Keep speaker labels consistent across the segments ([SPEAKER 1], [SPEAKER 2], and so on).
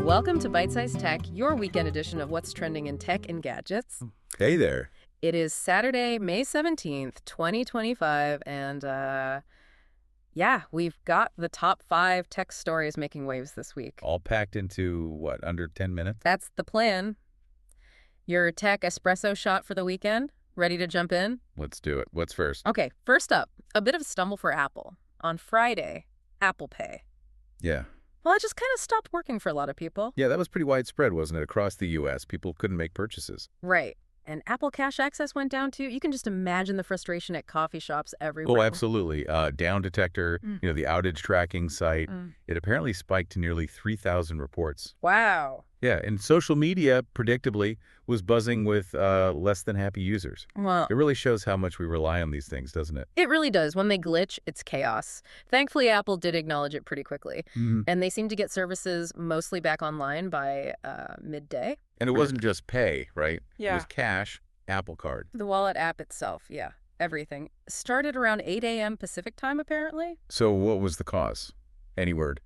[SPEAKER 1] Welcome to Byte-Sized Tech, your weekend edition of what's trending in tech and gadgets.
[SPEAKER 2] Hey there.
[SPEAKER 1] It is Saturday, May 17th, 2025, and we've got the top 5 tech stories making waves this week.
[SPEAKER 2] All packed into, what, under 10 minutes?
[SPEAKER 1] That's the plan. Your tech espresso shot for the weekend? Ready to jump in?
[SPEAKER 2] Let's do it. What's first?
[SPEAKER 1] Okay, first up, a bit of a stumble for Apple. On Friday, Apple Pay.
[SPEAKER 2] Yeah.
[SPEAKER 1] Well, it just kind of stopped working for a lot of people.
[SPEAKER 2] Yeah, that was pretty widespread, wasn't it? Across the U.S., people couldn't make purchases.
[SPEAKER 1] Right. And Apple Cash Access went down, too. You can just imagine the frustration at coffee shops everywhere.
[SPEAKER 2] Oh, absolutely. Down Detector, the outage tracking site, it apparently spiked to nearly 3,000 reports.
[SPEAKER 1] Wow.
[SPEAKER 2] Yeah, and social media, predictably, was buzzing with less than happy users.
[SPEAKER 1] Well,
[SPEAKER 2] It really shows how much we rely on these things, doesn't it?
[SPEAKER 1] it really does. When they glitch, it's chaos. Thankfully, Apple did acknowledge it pretty quickly. And they seem to get services mostly back online by midday.
[SPEAKER 2] And it wasn't just pay, right?
[SPEAKER 1] Yeah.
[SPEAKER 2] It was cash, Apple Card.
[SPEAKER 1] The wallet app itself, yeah, everything. Started around 8 a.m. Pacific time, apparently.
[SPEAKER 2] So what was the cause? Any word?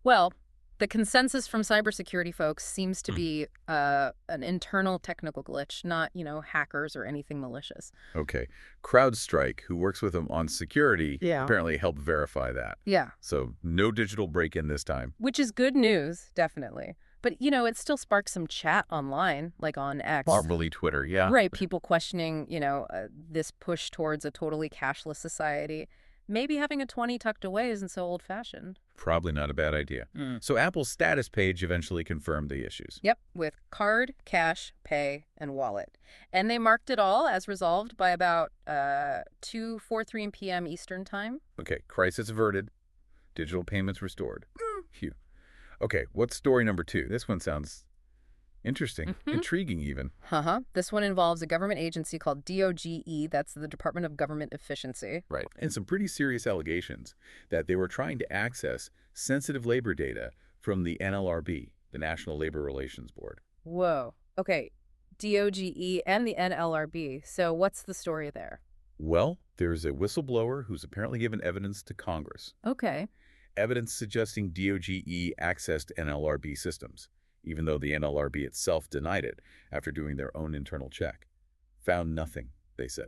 [SPEAKER 1] Well, the consensus from cybersecurity folks seems to be an internal technical glitch, not, hackers or anything malicious.
[SPEAKER 2] Okay. CrowdStrike, who works with them on security, apparently helped verify that.
[SPEAKER 1] Yeah.
[SPEAKER 2] So no digital break-in this time.
[SPEAKER 1] Which is good news, definitely. But, it still sparks some chat online, like on X.
[SPEAKER 2] Formerly Twitter, yeah.
[SPEAKER 1] Right, people questioning, this push towards a totally cashless society. Maybe having a 20 tucked away isn't so old-fashioned.
[SPEAKER 2] Probably not a bad idea. So Apple's status page eventually confirmed the issues.
[SPEAKER 1] Yep, with card, cash, pay, and wallet. And they marked it all as resolved by about 2:43 p.m. Eastern Time.
[SPEAKER 2] Okay, crisis averted. Digital payments restored. Phew. Okay, what's story number 2? This one sounds interesting, intriguing even.
[SPEAKER 1] This one involves a government agency called DOGE, that's the Department of Government Efficiency.
[SPEAKER 2] Right, and some pretty serious allegations that they were trying to access sensitive labor data from the NLRB, the National Labor Relations Board.
[SPEAKER 1] Whoa. Okay, DOGE and the NLRB. So what's the story there?
[SPEAKER 2] Well, there's a whistleblower who's apparently given evidence to Congress.
[SPEAKER 1] Okay.
[SPEAKER 2] Evidence suggesting DOGE accessed NLRB systems, even though the NLRB itself denied it after doing their own internal check. Found nothing, they said.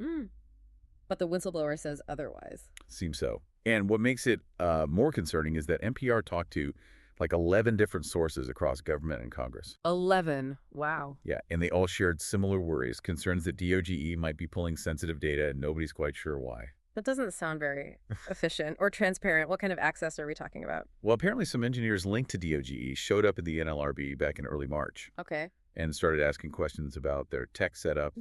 [SPEAKER 1] But the whistleblower says otherwise.
[SPEAKER 2] Seems so. And what makes it more concerning is that NPR talked to like 11 different sources across government and Congress.
[SPEAKER 1] 11. Wow.
[SPEAKER 2] Yeah, and they all shared similar worries, concerns that DOGE might be pulling sensitive data and nobody's quite sure why.
[SPEAKER 1] That doesn't sound very efficient or transparent. What kind of access are we talking about?
[SPEAKER 2] Well, apparently some engineers linked to DOGE showed up at the NLRB back in early March.
[SPEAKER 1] Okay.
[SPEAKER 2] And started asking questions about their tech setup,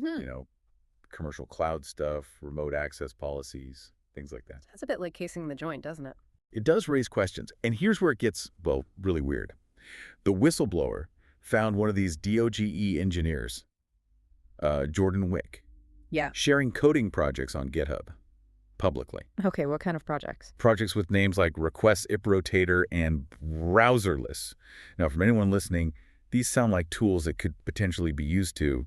[SPEAKER 2] commercial cloud stuff, remote access policies, things like that.
[SPEAKER 1] That's a bit like casing the joint, doesn't it?
[SPEAKER 2] It does raise questions. And here's where it gets, well, really weird. The whistleblower found one of these DOGE engineers, Jordan Wick, sharing coding projects on GitHub publicly.
[SPEAKER 1] Okay, what kind of projects?
[SPEAKER 2] Projects with names like Request IP Rotator and Browserless. Now, from anyone listening, these sound like tools that could potentially be used to,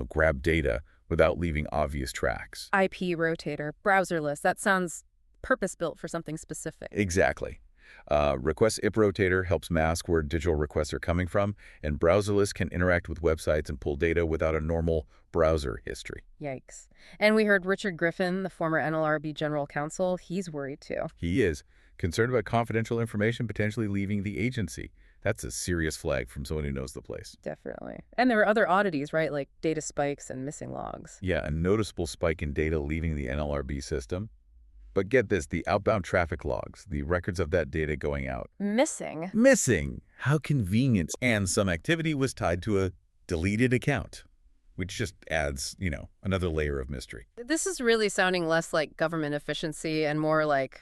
[SPEAKER 2] grab data without leaving obvious tracks.
[SPEAKER 1] IP Rotator, Browserless, that sounds purpose-built for something specific.
[SPEAKER 2] Exactly. Request IP Rotator helps mask where digital requests are coming from, and Browserless can interact with websites and pull data without a normal browser history.
[SPEAKER 1] Yikes. And we heard Richard Griffin, the former NLRB general counsel, he's worried too.
[SPEAKER 2] He is concerned about confidential information potentially leaving the agency. That's a serious flag from someone who knows the place.
[SPEAKER 1] Definitely. And there were other oddities, right? Like data spikes and missing logs.
[SPEAKER 2] Yeah, a noticeable spike in data leaving the NLRB system. But get this, the outbound traffic logs, the records of that data going out.
[SPEAKER 1] Missing?
[SPEAKER 2] Missing! How convenient. And some activity was tied to a deleted account, which just adds, another layer of mystery.
[SPEAKER 1] This is really sounding less like government efficiency and more like,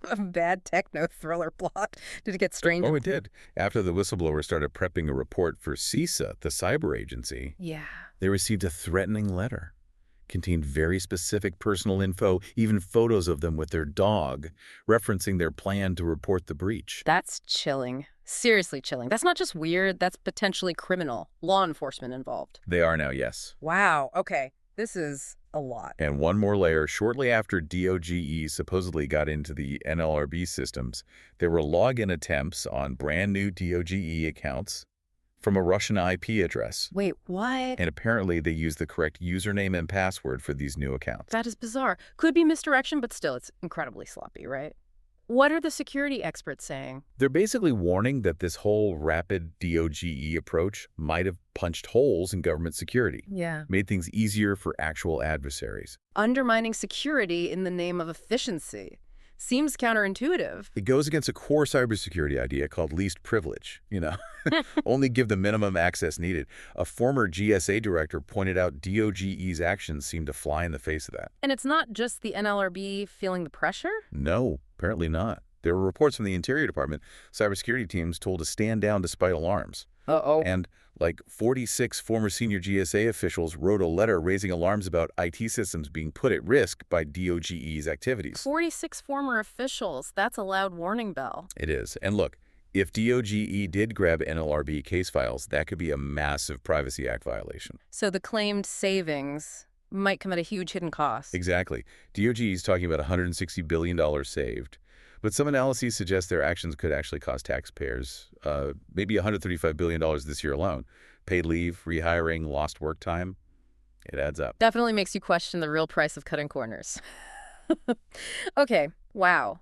[SPEAKER 1] a bad techno thriller plot. Did it get strange?
[SPEAKER 2] Oh, it did. After the whistleblower started prepping a report for CISA, the cyber agency, they received a threatening letter. Contained very specific personal info, even photos of them with their dog, referencing their plan to report the breach.
[SPEAKER 1] That's chilling. Seriously chilling. That's not just weird, that's potentially criminal. Law enforcement involved.
[SPEAKER 2] They are now, yes.
[SPEAKER 1] Wow, okay. This is a lot.
[SPEAKER 2] And one more layer, shortly after DOGE supposedly got into the NLRB systems, there were login attempts on brand new DOGE accounts from a Russian IP address.
[SPEAKER 1] Wait, what?
[SPEAKER 2] And apparently they used the correct username and password for these new accounts.
[SPEAKER 1] That is bizarre. Could be misdirection, but still, it's incredibly sloppy, right? What are the security experts saying?
[SPEAKER 2] They're basically warning that this whole rapid DOGE approach might have punched holes in government security.
[SPEAKER 1] Yeah.
[SPEAKER 2] Made things easier for actual adversaries.
[SPEAKER 1] Undermining security in the name of efficiency. Seems counterintuitive.
[SPEAKER 2] It goes against a core cybersecurity idea called least privilege, Only give the minimum access needed. A former GSA director pointed out DOGE's actions seem to fly in the face of that.
[SPEAKER 1] And it's not just the NLRB feeling the pressure?
[SPEAKER 2] No, apparently not. There were reports from the Interior Department, cybersecurity teams told to stand down despite alarms.
[SPEAKER 1] Uh-oh.
[SPEAKER 2] And 46 former senior GSA officials wrote a letter raising alarms about IT systems being put at risk by DOGE's activities.
[SPEAKER 1] 46 former officials. That's a loud warning bell.
[SPEAKER 2] It is. And look, if DOGE did grab NLRB case files, that could be a massive Privacy Act violation.
[SPEAKER 1] So the claimed savings might come at a huge hidden cost.
[SPEAKER 2] Exactly. DOGE is talking about $160 billion saved. But some analyses suggest their actions could actually cost taxpayers maybe $135 billion this year alone. Paid leave, rehiring, lost work time. It adds up.
[SPEAKER 1] Definitely makes you question the real price of cutting corners. Okay, wow.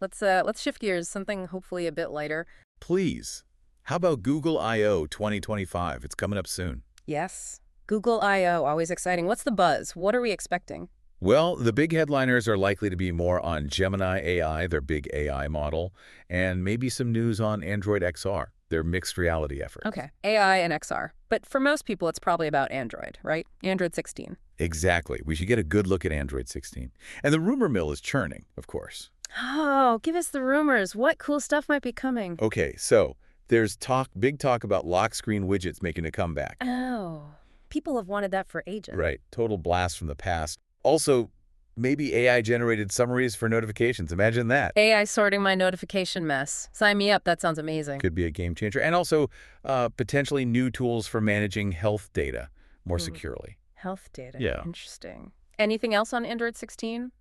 [SPEAKER 1] Let's shift gears, something hopefully a bit lighter.
[SPEAKER 2] Please. How about Google I/O 2025? It's coming up soon.
[SPEAKER 1] Yes. Google I/O, always exciting. What's the buzz? What are we expecting?
[SPEAKER 2] Well, the big headliners are likely to be more on Gemini AI, their big AI model, and maybe some news on Android XR, their mixed reality effort.
[SPEAKER 1] Okay, AI and XR. But for most people, it's probably about Android, right? Android 16.
[SPEAKER 2] Exactly. We should get a good look at Android 16. And the rumor mill is churning, of course.
[SPEAKER 1] Oh, give us the rumors. What cool stuff might be coming?
[SPEAKER 2] Okay, so there's big talk about lock screen widgets making a comeback.
[SPEAKER 1] Oh, people have wanted that for ages.
[SPEAKER 2] Right. Total blast from the past. Also, maybe AI-generated summaries for notifications. Imagine that.
[SPEAKER 1] AI sorting my notification mess. Sign me up. That sounds amazing.
[SPEAKER 2] Could be a game changer. And also potentially new tools for managing health data more securely.
[SPEAKER 1] Health data.
[SPEAKER 2] Yeah.
[SPEAKER 1] Interesting. Anything else on Android 16?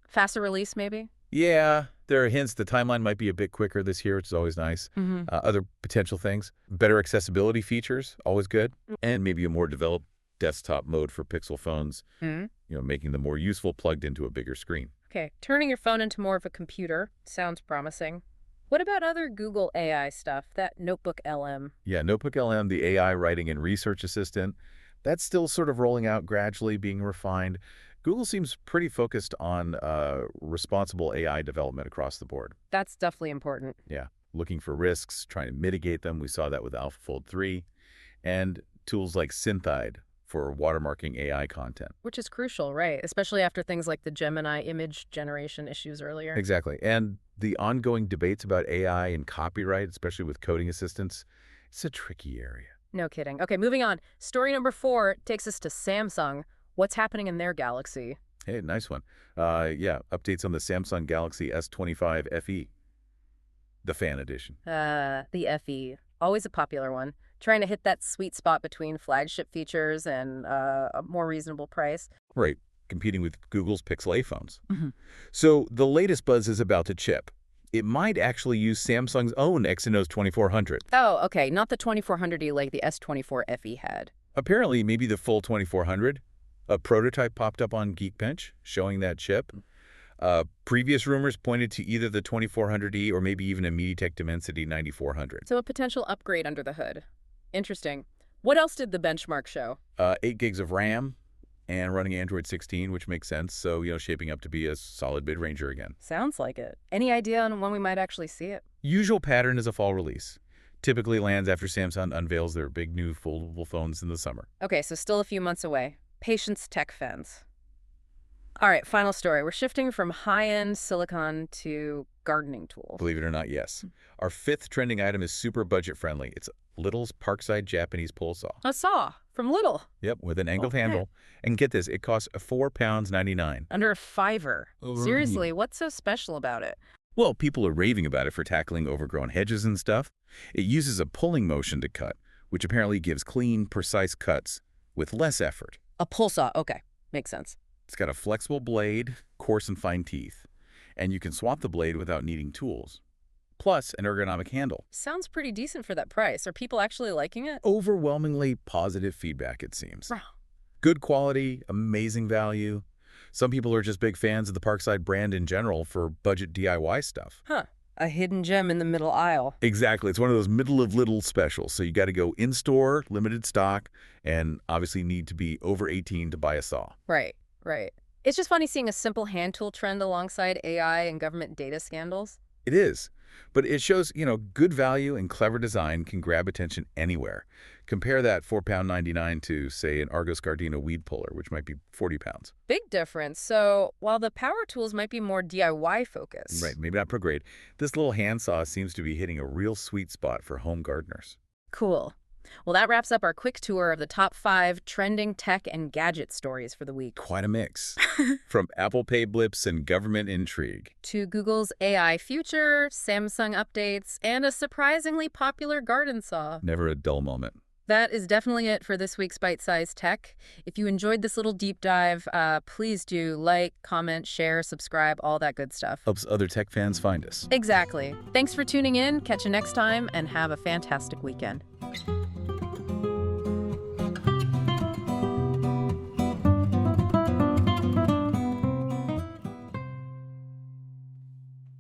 [SPEAKER 1] Faster release, maybe?
[SPEAKER 2] Yeah, there are hints the timeline might be a bit quicker this year, which is always nice. Other potential things. Better accessibility features, always good. And maybe a more developed desktop mode for Pixel phones, making them more useful plugged into a bigger screen.
[SPEAKER 1] Okay, turning your phone into more of a computer sounds promising. What about other Google AI stuff, that Notebook LM?
[SPEAKER 2] Yeah, Notebook LM, the AI writing and research assistant, that's still sort of rolling out gradually, being refined. Google seems pretty focused on responsible AI development across the board.
[SPEAKER 1] That's definitely important.
[SPEAKER 2] Yeah, looking for risks, trying to mitigate them. We saw that with AlphaFold 3. And tools like Synthide for watermarking AI content.
[SPEAKER 1] Which is crucial, right? Especially after things like the Gemini image generation issues earlier.
[SPEAKER 2] Exactly. And the ongoing debates about AI and copyright, especially with coding assistants, it's a tricky area.
[SPEAKER 1] No kidding. Okay, moving on. Story number 4 takes us to Samsung. What's happening in their Galaxy?
[SPEAKER 2] Hey, nice one. Yeah, updates on the Samsung Galaxy S25 FE, the fan edition.
[SPEAKER 1] The FE. Always a popular one. Trying to hit that sweet spot between flagship features and a more reasonable price.
[SPEAKER 2] Right, competing with Google's Pixel A phones. So the latest buzz is about the chip. It might actually use Samsung's own Exynos 2400.
[SPEAKER 1] Oh, okay, not the 2400E like the S24 FE had.
[SPEAKER 2] Apparently, maybe the full 2400. A prototype popped up on Geekbench showing that chip. Previous rumors pointed to either the 2400E or maybe even a MediaTek Dimensity 9400.
[SPEAKER 1] So a potential upgrade under the hood. Interesting. What else did the benchmark show?
[SPEAKER 2] 8 gigs of RAM and running Android 16, which makes sense. So, shaping up to be a solid mid-ranger again.
[SPEAKER 1] Sounds like it. Any idea on when we might actually see it?
[SPEAKER 2] Usual pattern is a fall release. Typically lands after Samsung unveils their big new foldable phones in the summer.
[SPEAKER 1] Okay, so still a few months away. Patience, tech fans. All right, final story. We're shifting from high-end silicon to gardening tools.
[SPEAKER 2] Believe it or not, yes. Our 5th trending item is super budget-friendly. It's Little's Parkside Japanese pole saw.
[SPEAKER 1] A saw from Little.
[SPEAKER 2] Yep, with an angled handle. And get this, it costs £4.99.
[SPEAKER 1] Under a $5. Seriously, what's so special about it?
[SPEAKER 2] Well, people are raving about it for tackling overgrown hedges and stuff. It uses a pulling motion to cut, which apparently gives clean, precise cuts with less effort.
[SPEAKER 1] A pole saw. Okay, makes sense.
[SPEAKER 2] It's got a flexible blade, coarse and fine teeth, and you can swap the blade without needing tools. Plus, an ergonomic handle.
[SPEAKER 1] Sounds pretty decent for that price. Are people actually liking it?
[SPEAKER 2] Overwhelmingly positive feedback, it seems.
[SPEAKER 1] Wow.
[SPEAKER 2] Good quality, amazing value. Some people are just big fans of the Parkside brand in general for budget DIY stuff.
[SPEAKER 1] Huh. A hidden gem in the middle aisle.
[SPEAKER 2] Exactly. It's one of those middle of little specials. So you got to go in-store, limited stock, and obviously need to be over 18 to buy a saw.
[SPEAKER 1] Right, right. It's just funny seeing a simple hand tool trend alongside AI and government data scandals.
[SPEAKER 2] It is. But it shows, good value and clever design can grab attention anywhere. Compare that £4.99 to, say, an Argos Gardena weed puller, which might be 40 pounds.
[SPEAKER 1] Big difference. So while the power tools might be more DIY focused.
[SPEAKER 2] Right, maybe not pro grade. This little handsaw seems to be hitting a real sweet spot for home gardeners.
[SPEAKER 1] Cool. Well, that wraps up our quick tour of the top 5 trending tech and gadget stories for the week.
[SPEAKER 2] Quite a mix. From Apple Pay blips and government intrigue
[SPEAKER 1] to Google's AI future, Samsung updates, and a surprisingly popular garden saw.
[SPEAKER 2] Never a dull moment.
[SPEAKER 1] That is definitely it for this week's Bite-Sized Tech. If you enjoyed this little deep dive, please do like, comment, share, subscribe, all that good stuff.
[SPEAKER 2] Helps other tech fans find us.
[SPEAKER 1] Exactly. Thanks for tuning in. Catch you next time, and have a fantastic weekend.